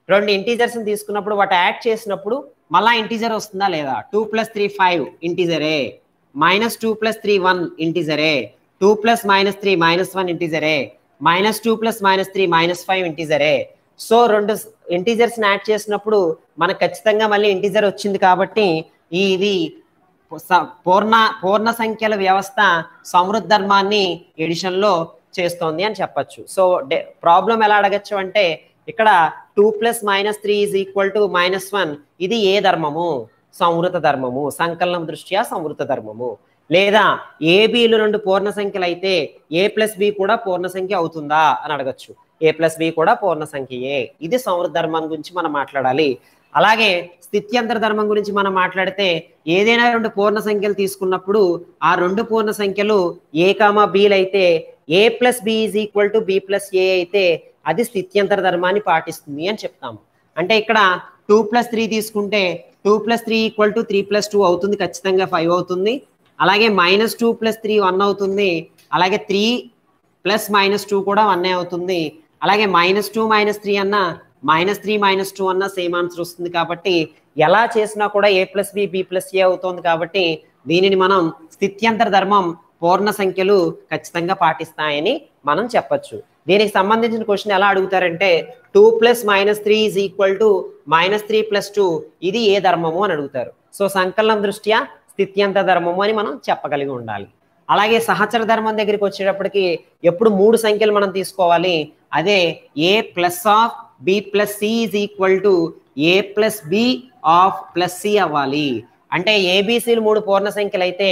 రెండు ఇంటీజర్స్ని తీసుకున్నప్పుడు వాటి యాడ్ చేసినప్పుడు మళ్ళా ఇంటీజర్ వస్తుందా లేదా? 2 + 3 5 ఇంటీజరే, -2 + 3 1 ఇంటీజరే, 2 + -3 -1 ఇంటీజరే, -2 + -3 -5 ఇంటీజరే. సో రెండు ఇంటీజర్స్ని యాడ్ చేసినప్పుడు మనకు ఖచ్చితంగా మళ్ళీ ఇంటీజర్ వచ్చింది కాబట్టి ఇది పూర్ణ సంఖ్యల వ్యవస్థ సంవృత ధర్మాన్ని ఎడిషన్లో చేస్తోంది అని చెప్పచ్చు. సో ప్రాబ్లం ఎలా అడగచ్చు అంటే ఇక్కడ 2 + -3 = -1 ఇది ఏ ధర్మము? సంవృత ధర్మము, సంకలనం దృష్ట్యా సంవృత ధర్మము. లేదా ఏబీలు రెండు పూర్ణ సంఖ్యలు అయితే a + b కూడా పూర్ణ సంఖ్య అవుతుందా అని అడగచ్చు. a + b కూడా పూర్ణ సంఖ్యయే. ఇది సంవృత ధర్మం గురించి మనం మాట్లాడాలి. అలాగే స్థిత్యంతర ధర్మం గురించి మనం మాట్లాడితే ఏదైనా రెండు పూర్ణ సంఖ్యలు తీసుకున్నప్పుడు ఆ రెండు పూర్ణ సంఖ్యలు a, bలు అయితే a + b = b + a అయితే అది స్థిత్యంతర ధర్మాన్ని పాటిస్తుంది అని చెప్తాము. అంటే ఇక్కడ 2 + 3 తీసుకుంటే 2 + 3 = 3 + 2 అవుతుంది, ఖచ్చితంగా 5 అవుతుంది. అలాగే -2 + 3 1 అవుతుంది. అలాగే 3 + -2 కూడా 1 అవుతుంది. అలాగే -2 - 3 అన్న -3 - 2 అన్న సేమ్ ఆన్సర్ వస్తుంది. కాబట్టి ఎలా చేసినా కూడా a + b b + a అవుతుంది. కాబట్టి దీనిని మనం స్థిత్యంతర ధర్మం పూర్ణ సంఖ్యలు ఖచ్చితంగా పాటిస్తాయని మనం చెప్పచ్చు. దీనికి సంబంధించిన క్వశ్చన్ ఎలా అడుగుతారంటే 2 + -3 = -3 + 2 ఇది ఏ ధర్మము అని అడుగుతారు. సో సంకలనం దృష్ట్యా స్థిత్యంతర ధర్మము అని మనం చెప్పగలిగి ఉండాలి. అలాగే సహచర ధర్మం దగ్గరికి వచ్చేటప్పటికి ఎప్పుడు మూడు సంఖ్యలు మనం తీసుకోవాలి. అదే a + b + c = a + b + c అవ్వాలి. అంటే ఏబిసిలు మూడు పూర్ణ సంఖ్యలు అయితే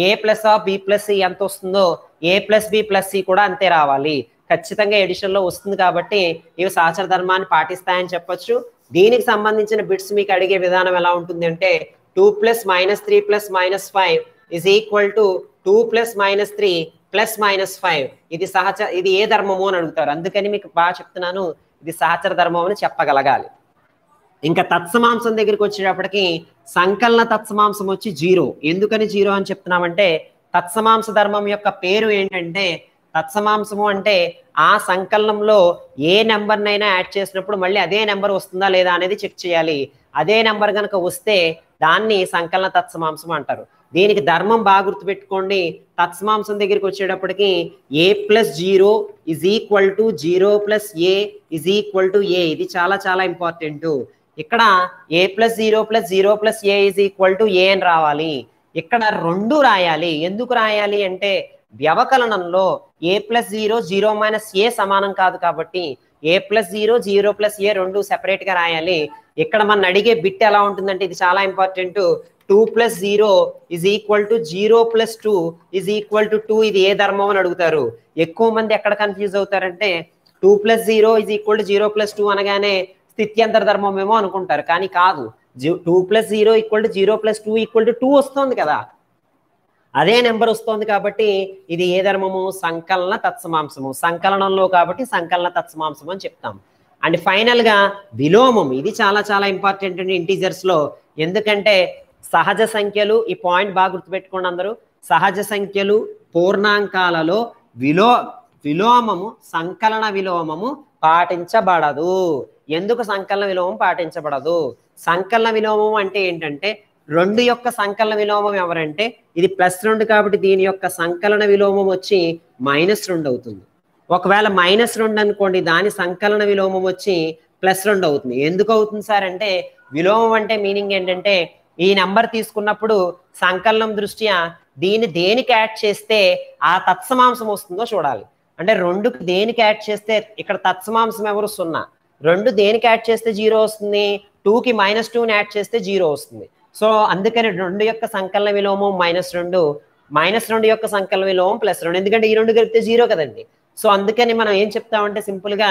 a + b + c ఎంత వస్తుందో a + b + c కూడా అంతే రావాలి. ఖచ్చితంగా ఎడిషన్లో వస్తుంది. కాబట్టి ఇవి సహచర ధర్మాన్ని పాటిస్తాయని చెప్పొచ్చు. దీనికి సంబంధించిన బిట్స్ మీకు అడిగే విధానం ఎలా ఉంటుంది అంటే 2 + -3 + -5 = 2 + -3 + -5 ఇది ఏ ధర్మము అని అడుగుతారు. అందుకని మీకు బాగా చెప్తున్నాను, ఇది సహచర ధర్మం అని చెప్పగలగాలి. ఇంకా తత్సమాంసం దగ్గరికి వచ్చేటప్పటికి సంకలన తత్సమాంసం వచ్చి 0. ఎందుకని 0 అని చెప్తున్నామంటే తత్సమాంస ధర్మం యొక్క పేరు ఏంటంటే తత్సమాంసము అంటే ఆ సంకలనంలో ఏ నెంబర్నైనా యాడ్ చేసినప్పుడు మళ్ళీ అదే నెంబర్ వస్తుందా లేదా అనేది చెక్ చేయాలి. అదే నెంబర్ కనుక వస్తే దాన్ని సంకలన తత్సమాంసం అంటారు. దీనికి ధర్మం బాగా గుర్తుపెట్టుకోండి. తత్సమాంసం దగ్గరికి వచ్చేటప్పటికి a + 0 = 0 + a = a. ఇది చాలా చాలా ఇంపార్టెంట్. ఇక్కడ a + 0 + 0 + a = a అని రావాలి. ఇక్కడ రెండు రాయాలి. ఎందుకు రాయాలి అంటే వ్యవకలనంలో a + 0 0 - a సమానం కాదు కాబట్టి a + 0 0 + a రెండు సెపరేట్ గా రాయాలి. ఇక్కడ మన అడిగే బిట్ ఎలా ఉంటుందంటే ఇది చాలా ఇంపార్టెంట్. 2 + 0 = 0 + 2 = 2 ఇది ఏ ధర్మం అని అడుగుతారు. ఎక్కువ మంది ఎక్కడ కన్ఫ్యూజ్ అవుతారంటే 2 + 0 = 0 + 2 అనగానే స్థిత్యంతర ధర్మం ఏమో అనుకుంటారు. కానీ కాదు, 2 + 0 = 0 + 2 = 2 వస్తుంది కదా, అదే నెంబర్ వస్తుంది. కాబట్టి ఇది ఏ ధర్మము? సంకలన తత్సమాంసము. సంకలనంలో కాబట్టి సంకలన తత్సమాంసం అని చెప్తాం. అండ్ ఫైనల్ గా విలోమం. ఇది చాలా చాలా ఇంపార్టెంట్ అండి ఇంటీజర్స్ లో. ఎందుకంటే సహజ సంఖ్యలు, ఈ పాయింట్ బాగా గుర్తుపెట్టుకోండి అందరూ, సహజ సంఖ్యలు పూర్ణాంకాలలో విలోమము సంకలన విలోమము పాటించబడదు. ఎందుకు సంకలన విలోమం పాటించబడదు? సంకలన విలోమం అంటే ఏంటంటే 2 యొక్క సంకలన విలోమం ఎవరంటే ఇది +2 కాబట్టి దీని యొక్క సంకలన విలోమం వచ్చి -2 అవుతుంది. ఒకవేళ -2 అనుకోండి, దాని సంకలన విలోమం వచ్చి +2 అవుతుంది. ఎందుకు అవుతుంది సార్ అంటే, విలోమం అంటే మీనింగ్ ఏంటంటే ఈ నెంబర్ తీసుకున్నప్పుడు సంకలనం దృష్ట్యా దీన్ని దేనికి యాడ్ చేస్తే ఆ తత్సమాంసం వస్తుందో చూడాలి. అంటే 2కి దేనికి యాడ్ చేస్తే ఇక్కడ తత్సమాంసం ఎవరు 0, 2 దేనికి యాడ్ చేస్తే 0 వస్తుంది, 2కి -2ని యాడ్ చేస్తే 0 వస్తుంది. సో అందుకని 2 యొక్క సంకలన విలోమం -2, -2 యొక్క సంకలన విలోమం +2, ఎందుకంటే ఈ 2 కలిపితే 0 కదండి. సో అందుకని మనం ఏం చెప్తామంటే సింపుల్గా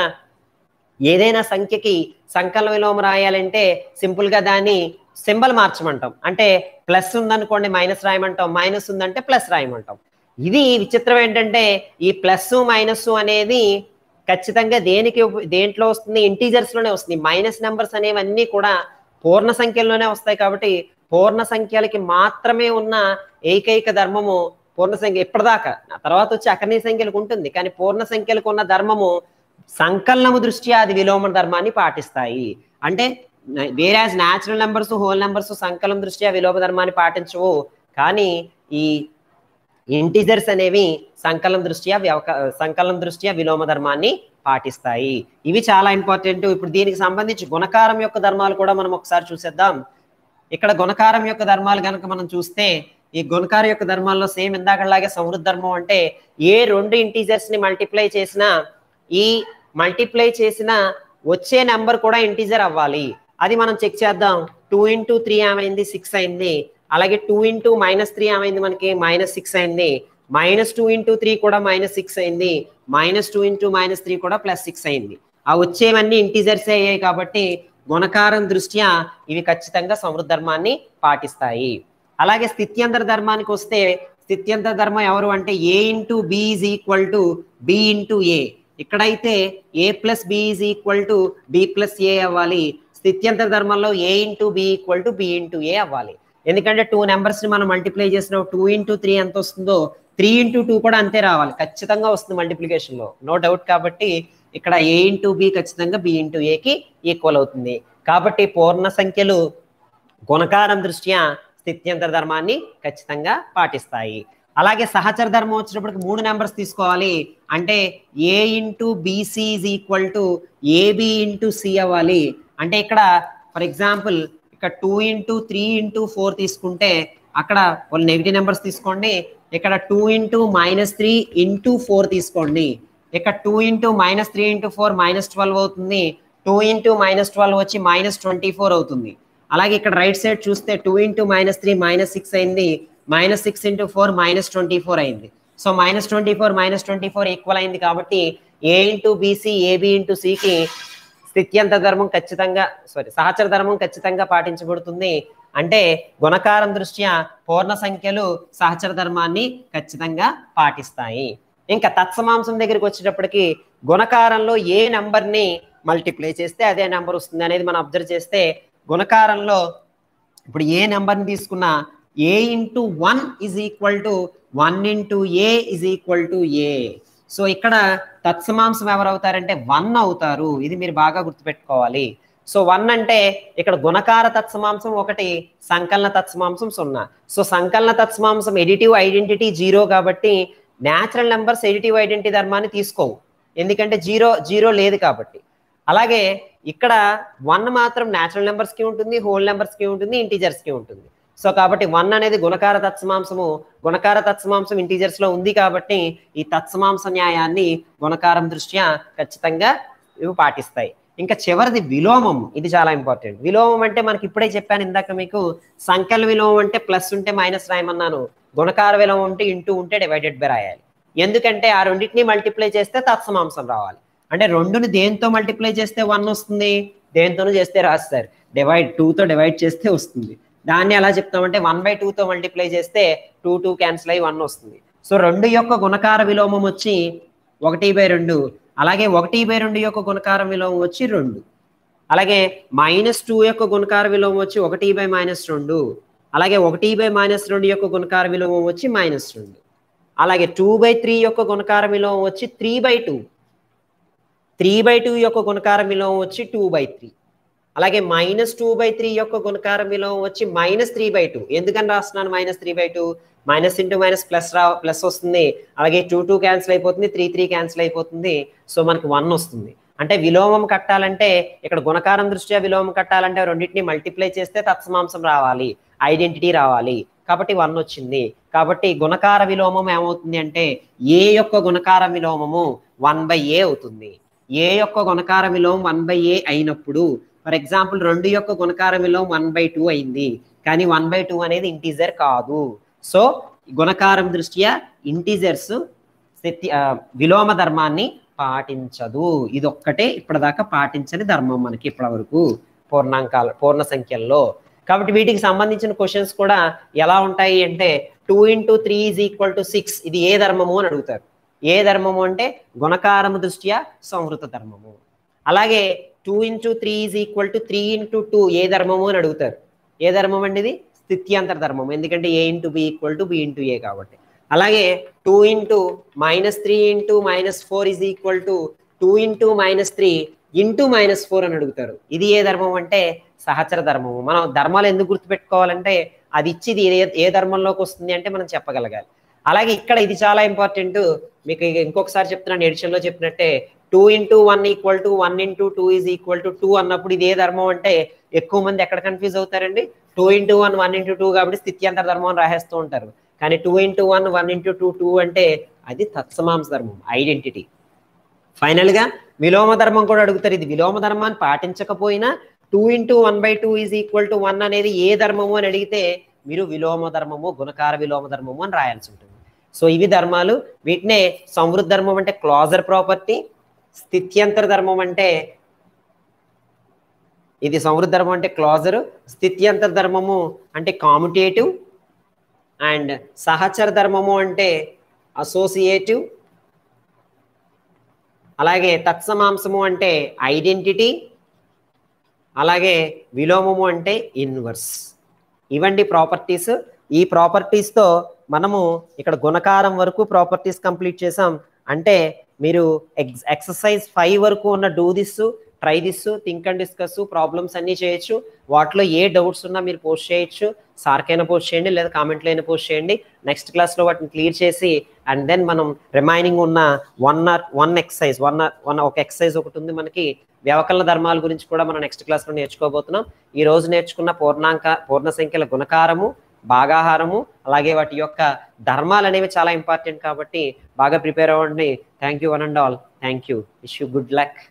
ఏదైనా సంఖ్యకి సంకలన విలోమం రాయాలంటే సింపుల్గా దాన్ని సింబల్ మార్చమంటాం. అంటే ప్లస్ ఉందనుకోండి మైనస్ రాయమంటాం, మైనస్ ఉందంటే ప్లస్ రాయమంటాం. ఇది విచిత్రం ఏంటంటే ఈ ప్లస్ మైనస్ అనేది ఖచ్చితంగా దేంట్లో వస్తుంది, ఇంటీజర్స్ లోనే వస్తుంది. మైనస్ నెంబర్స్ అనేవన్నీ కూడా పూర్ణ సంఖ్యల్లోనే వస్తాయి. కాబట్టి పూర్ణ సంఖ్యలకి మాత్రమే ఉన్న ఏకైక ధర్మము పూర్ణ సంఖ్య ఇప్పటిదాకా. తర్వాత వచ్చి అకర్ణీయ సంఖ్యలకు ఉంటుంది, కానీ పూర్ణ సంఖ్యలకు ఉన్న ధర్మము సంకలనము దృష్ట్యా అది విలోమ ధర్మాన్ని పాటిస్తాయి. అంటే వేరాజ్ న్యాచురల్ నెంబర్స్, హోల్ నెంబర్స్ సంకలనం దృష్ట్యా విలోమ ధర్మాన్ని పాటించవు, కానీ ఈ ఇంటిజర్స్ అనేవి సంకలనం దృష్ట్యా విలోమ ధర్మాన్ని పాటిస్తాయి. ఇవి చాలా ఇంపార్టెంట్. ఇప్పుడు దీనికి సంబంధించి గుణకారం యొక్క ధర్మాలు కూడా మనం ఒకసారి చూసేద్దాం. ఇక్కడ గుణకారం యొక్క ధర్మాలు కనుక మనం చూస్తే ఈ గుణకారం యొక్క ధర్మాల్లో సేమ్ ఇందాకలాగే సమృద్ధ ధర్మం అంటే ఏ 2 ఇంటీజర్స్ ని మల్టిప్లై చేసినా ఈ మల్టిప్లై చేసిన వచ్చే నెంబర్ కూడా ఇంటీజర్ అవ్వాలి. అది మనం చెక్ చేద్దాం. 2 × 3 ఏమైంది, 6 అయింది. అలాగే 2 × -3 ఏమైంది, మనకి -6 అయింది. -2 × 3 కూడా -6 అయింది. -2 × -3 కూడా +6 అయింది. ఆ వచ్చేవన్నీ ఇంటీజర్స్ అయ్యాయి. కాబట్టి గుణకారం దృష్ట్యా ఇవి ఖచ్చితంగా సమృద్ధ ధర్మాన్ని పాటిస్తాయి. అలాగే స్థిత్యంతర ధర్మానికి వస్తే స్థిత్యంతర ధర్మం ఎవరు అంటే a × b = b × a. ఇక్కడైతే a + b = b + a అవ్వాలి. స్థిత్యంతర ధర్మంలో a × b = b × a అవ్వాలి. ఎందుకంటే 2 నెంబర్స్ ని మనం మల్టిప్లై చేసినప్పుడు 2 × 3 ఎంత వస్తుందో 3 × 2 కూడా అంతే రావాలి, ఖచ్చితంగా వస్తుంది మల్టిప్లికేషన్ లో, నో డౌట్. కాబట్టి ఇక్కడ a × b ఖచ్చితంగా b × a కి ఈక్వల్ అవుతుంది. కాబట్టి పూర్ణ సంఖ్యలు గుణకారం దృష్ట్యా స్థిత్యంతర ధర్మాన్ని ఖచ్చితంగా పాటిస్తాయి. అలాగే సహచర ధర్మం వచ్చినప్పటికి 3 నెంబర్స్ తీసుకోవాలి. అంటే a × bc = ab × c అవ్వాలి. అంటే ఇక్కడ ఫర్ ఎగ్జాంపుల్ ఇక్కడ 2 × 3 × 4 తీసుకుంటే అక్కడ వాళ్ళు నెగిటివ్ నెంబర్స్ తీసుకోండి. ఇక్కడ 2 × -3 × 4 తీసుకోండి. ఇక్కడ 2 × -3 × 4 -12 అవుతుంది. 2 × -12 వచ్చి -24 అవుతుంది. అలాగే ఇక్కడ రైట్ సైడ్ చూస్తే 2 × -3 -6 అయింది. -6 × 4 -24 అయింది. సో -24 -24 ఈక్వల్ అయింది. కాబట్టి a × bc ab × c కి స్థిత్యంతర ధర్మం ఖచ్చితంగా సహచర ధర్మం ఖచ్చితంగా పాటించబడుతుంది. అంటే గుణకారం దృష్ట్యా పూర్ణ సంఖ్యలు సహచర ధర్మాన్ని ఖచ్చితంగా పాటిస్తాయి. ఇంకా తత్సమాంసం దగ్గరికి వచ్చేటప్పటికి గుణకారంలో ఏ నెంబర్ని మల్టిప్లై చేస్తే అదే నెంబర్ వస్తుంది అనేది మనం అబ్జర్వ్ చేస్తే గుణకారంలో ఇప్పుడు ఏ నెంబర్ని తీసుకున్నా a × 1 = 1 × a = a. సో ఇక్కడ తత్సమాంసం ఎవరు అవుతారంటే 1 అవుతారు. ఇది మీరు బాగా గుర్తుపెట్టుకోవాలి. సో 1 అంటే ఇక్కడ గుణకార తత్సమాంసం 1, సంకలన తత్సమాంసం 0. సో సంకలన తత్సమాంసం ఎడిటివ్ ఐడెంటిటీ 0 కాబట్టి న్యాచురల్ నెంబర్స్ ఎడిటివ్ ఐడెంటిటీ ధర్మాన్ని తీసుకోవు, ఎందుకంటే 0 లేదు కాబట్టి. అలాగే ఇక్కడ 1 మాత్రం న్యాచురల్ నెంబర్స్ కి ఉంటుంది, హోల్ నెంబర్స్ కి ఉంటుంది, ఇంటీజర్స్ కి ఉంటుంది. సో కాబట్టి 1 అనేది గుణకార తత్సమాంసము. గుణకార తత్సమాంసం ఇంటీజర్స్ లో ఉంది కాబట్టి ఈ తత్సమాంస న్యాయాన్ని గుణకారం దృష్ట్యా ఖచ్చితంగా ఇవి పాటిస్తాయి. ఇంకా చివరిది విలోమం. ఇది చాలా ఇంపార్టెంట్. విలోమం అంటే మనకి ఇప్పుడే చెప్పాను ఇందాక మీకు, సంఖ్యల విలోమం అంటే ప్లస్ ఉంటే మైనస్ రాయమన్నాను, గుణకార విలోమం ఉంటే ఇంటూ ఉంటే డివైడెడ్ బై రాయాలి. ఎందుకంటే ఆ రెండింటిని మల్టిప్లై చేస్తే తత్సమాంసం రావాలి. అంటే 2ని దేంతో మల్టిప్లై చేస్తే 1 వస్తుంది, దేంతోనూ చేస్తే రాస్తారు, 2తో డివైడ్ చేస్తే వస్తుంది. దాన్ని ఎలా చెప్తామంటే 1/2తో మల్టిప్లై చేస్తే 2 క్యాన్సిల్ అయ్యి 1 వస్తుంది. సో 2 యొక్క గుణకార విలోమం వచ్చి 1/2. అలాగే 1/2 యొక్క గుణకార విలోమం వచ్చి 2. అలాగే -2 యొక్క గుణకార విలోమం వచ్చి 1/-2. అలాగే 1/-2 యొక్క గుణకార విలోమం వచ్చి -2. అలాగే 2/3 యొక్క గుణకార విలోమం వచ్చి 3/2. 3/2 యొక్క గుణకార విలోమం వచ్చి 2/3. అలాగే -2/3 యొక్క గుణకారం విలోమం వచ్చి -3/2. ఎందుకని రాస్తున్నాను -3/2? మైనస్ ఇంటూ మైనస్ ప్లస్ వస్తుంది. అలాగే 2 క్యాన్సిల్ అయిపోతుంది, 3 క్యాన్సిల్ అయిపోతుంది. సో మనకి 1 వస్తుంది. అంటే విలోమం కట్టాలంటే ఇక్కడ గుణకారం దృష్ట్యా విలోమం కట్టాలంటే రెండింటిని మల్టిప్లై చేస్తే తత్సమాంసం రావాలి, ఐడెంటిటీ రావాలి. కాబట్టి 1 వచ్చింది. కాబట్టి గుణకార విలోమం ఏమవుతుంది అంటే ఏ యొక్క గుణకార విలోమము 1/a అవుతుంది. ఏ యొక్క గుణకార విలోమం 1/a అయినప్పుడు ఫర్ ఎగ్జాంపుల్ 2 యొక్క గుణకార విలోమం 1/2 అయింది. కానీ 1/2 అనేది ఇంటీజర్ కాదు. సో గుణకారం దృష్ట్యా ఇంటీజర్స్ విలోమ ధర్మాన్ని పాటించదు. ఇది ఒక్కటే ఇప్పటిదాకా పాటించని ధర్మం మనకి ఇప్పటి వరకు పూర్ణ సంఖ్యల్లో. కాబట్టి వీటికి సంబంధించిన క్వశ్చన్స్ కూడా ఎలా ఉంటాయి అంటే 2 × 3 = 6 ఇది ఏ ధర్మము అని అడుగుతారు. ఏ ధర్మము అంటే గుణకారము దృష్ట్యా సంవృత ధర్మము. అలాగే 2 × 3 = 3 × 2 ఏ ధర్మము అని అడుగుతారు. ఏ ధర్మం అండి ఇది? స్థిత్యంతర ధర్మం. ఎందుకంటే a × b = b × a కాబట్టి. అలాగే 2 × -3 × -4 = 2 × -3 × -4 అని అడుగుతారు. ఇది ఏ ధర్మం అంటే సహచర ధర్మము. మనం ధర్మాలు ఎందుకు గుర్తుపెట్టుకోవాలంటే అది ఇచ్చి ఏ ధర్మంలోకి వస్తుంది అంటే మనం చెప్పగలగాలి. అలాగే ఇక్కడ ఇది చాలా ఇంపార్టెంట్. మీకు ఇంకొకసారి చెప్తున్నాను, ఎడిషన్లో చెప్పినట్టే 2 × 1 = 1 × 2 = 2 అన్నప్పుడు ఇది ఏ ధర్మం అంటే ఎక్కువ మంది ఎక్కడ కన్ఫ్యూజ్ అవుతారండి? 2 × 1 1 × 2 కాబట్టి స్థిత్యంతర ధర్మం అని రాసేస్తూ ఉంటారు. కానీ 2 × 1 1 × 2 2 అంటే అది తత్సమాంస ధర్మం, ఐడెంటిటీ. ఫైనల్ గా విలోమ ధర్మం కూడా అడుగుతారు. ఇది విలోమ ధర్మాన్ని పాటించకపోయినా 2 × 1/2 = 1 అనేది ఏ ధర్మము అని అడిగితే మీరు విలోమ ధర్మము, గుణకార విలోమ ధర్మము అని రాయాల్సి ఉంటుంది. సో ఇవి ధర్మాలు. వీటినే సంవృద్ధ ధర్మం అంటే క్లాజర్ ప్రాపర్టీ, స్థిత్యంతర ధర్మం అంటే ఇది సంవృద్ధ ధర్మం అంటే క్లాజరు, స్థిత్యంతర ధర్మము అంటే కామ్యుటేటివ్, అండ్ సహచర ధర్మము అంటే అసోసియేటివ్, అలాగే తత్సమాంసము అంటే ఐడెంటిటీ, అలాగే విలోమము అంటే ఇన్వర్స్. ఇవండి ప్రాపర్టీస్. ఈ ప్రాపర్టీస్తో మనము ఇక్కడ గుణకారం వరకు ప్రాపర్టీస్ కంప్లీట్ చేసాం. అంటే మీరు ఎక్సర్సైజ్ 5 వరకు ఉన్న do this, try this, think and discuss problems అన్నీ చేయొచ్చు. వాటిలో ఏ డౌట్స్ ఉన్నా మీరు పోస్ట్ చేయొచ్చు. సార్కైనా పోస్ట్ చేయండి, లేదా కామెంట్లో అయినా పోస్ట్ చేయండి. నెక్స్ట్ క్లాస్లో వాటిని క్లియర్ చేసి అండ్ దెన్ మనం రిమైనింగ్ ఉన్న వన్ ఎక్సర్సైజ్ ఒక ఎక్సర్సైజ్ ఒకటి ఉంది మనకి, వ్యవకలన ధర్మాల గురించి కూడా మనం నెక్స్ట్ క్లాస్లో నేర్చుకోబోతున్నాం. ఈ రోజు నేర్చుకున్న పూర్ణ సంఖ్యల గుణకారము, భాగాహారము, అలాగే వాటి యొక్క ధర్మాలు అనేవి చాలా ఇంపార్టెంట్ కాబట్టి బాగా ప్రిపేర్ అవ్వండి. Thank you one and all. Thank you. Wish you good luck.